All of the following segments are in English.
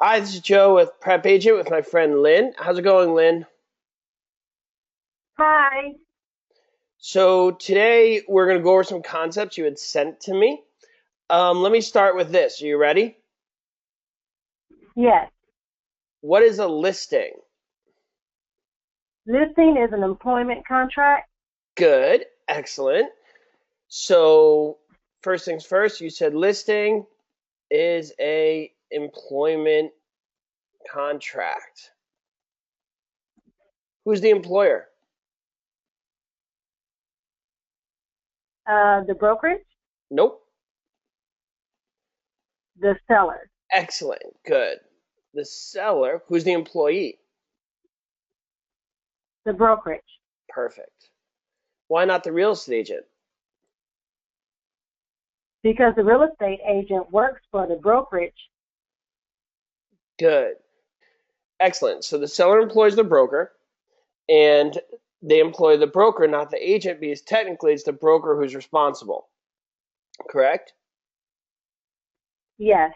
Hi, this is Joe with PrepAgent with my friend Lynn. How's it going, Lynn? Hi. So today we're going to go over some concepts you had sent to me. Let me start with this. Are you ready? Yes. What is a listing? Listing is an employment contract. Good. Excellent. So first things first, you said listing is a employment contract. Who's the employer? The brokerage, Nope. the seller, Excellent. Good. The seller. Who's the employee? the brokerage. Perfect. Why not the real estate agent? Because the real estate agent works for the brokerage. Good. Excellent. So the seller employs the broker, and they employ the broker, not the agent, because technically it's the broker who's responsible. Correct? Yes.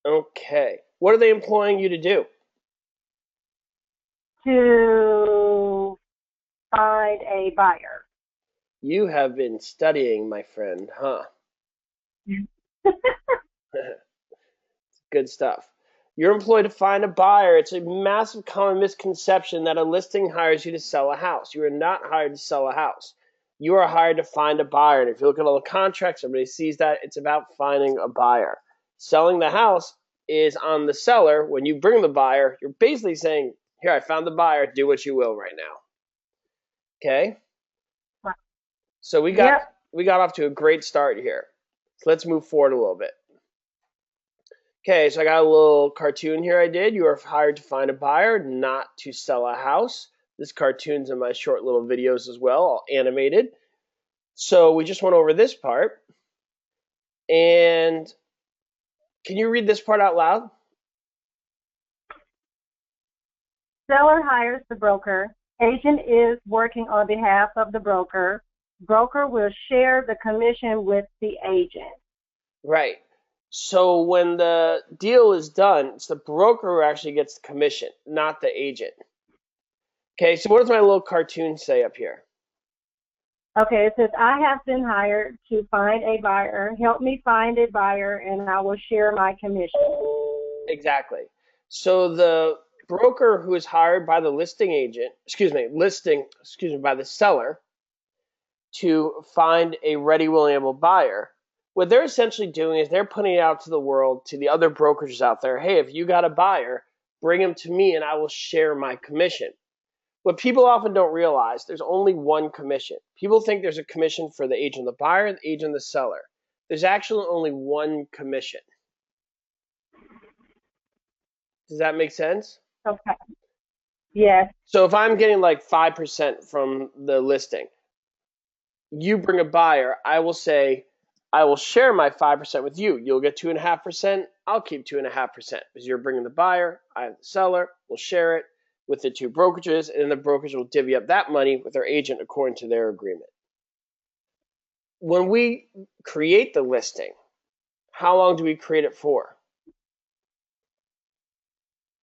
Okay. What are they employing you to do? To find a buyer. You have been studying, my friend, huh? Good stuff. You're employed to find a buyer. It's a massive common misconception that a listing hires you to sell a house. You are not hired to sell a house. You are hired to find a buyer. And if you look at all the contracts, everybody sees that it's about finding a buyer. Selling the house is on the seller. When you bring the buyer, you're basically saying, here, I found the buyer. Do what you will right now. Okay? So we got Yep. we got off to a great start here. So let's move forward a little bit. Okay, so I got a little cartoon here I did. You are hired to find a buyer, not to sell a house. This cartoon's in my short little videos as well, all animated. So we just went over this part. And can you read this part out loud? Seller hires the broker. Agent is working on behalf of the broker. Broker will share the commission with the agent. Right. So when the deal is done, it's the broker who actually gets the commission, not the agent. Okay, so what does my little cartoon say up here? Okay, it says, I have been hired to find a buyer. Help me find a buyer and I will share my commission. Exactly. So the broker who is hired by the listing agent, by the seller to find a ready, willing, able buyer, what they're essentially doing is they're putting it out to the world, to the other brokerages out there. Hey, if you got a buyer, bring him to me and I will share my commission. What people often don't realize, there's only one commission. People think there's a commission for the agent of the buyer and the agent of the seller. There's actually only one commission. Does that make sense? Okay. Yes. So if I'm getting like 5% from the listing, you bring a buyer, I will say, I will share my 5% with you. You'll get 2.5%. I'll keep 2.5% because you're bringing the buyer, I am the seller. We'll share it with the two brokerages, and then the brokerage will divvy up that money with their agent according to their agreement. When we create the listing, how long do we create it for?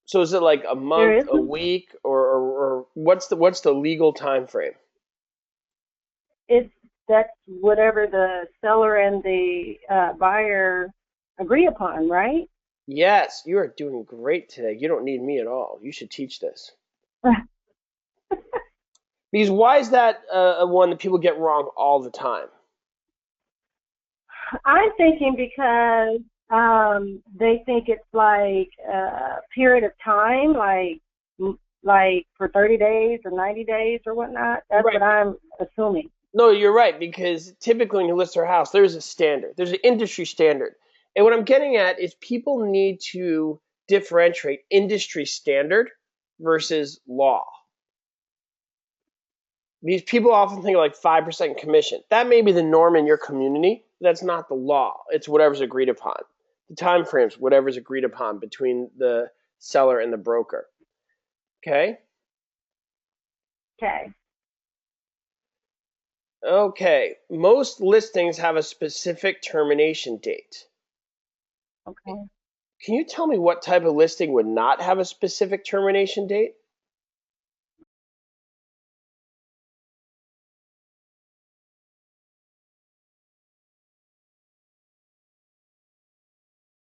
So is it like a There month, is a week, or what's the legal time frame? it's that's whatever the seller and the buyer agree upon, right? Yes, you are doing great today. You don't need me at all. You should teach this. Because why is that one that people get wrong all the time? I'm thinking because they think it's like a period of time, like for 30 days or 90 days or whatnot. That's Right. what I'm assuming. No, you're right, because typically when you list their house, there's a standard. There's an industry standard. And what I'm getting at is people need to differentiate industry standard versus law. Because people often think of like 5% commission. That may be the norm in your community. That's not the law. It's whatever's agreed upon. The time frames, whatever's agreed upon between the seller and the broker. Okay? Okay. Okay. Most listings have a specific termination date. Okay. Can you tell me what type of listing would not have a specific termination date?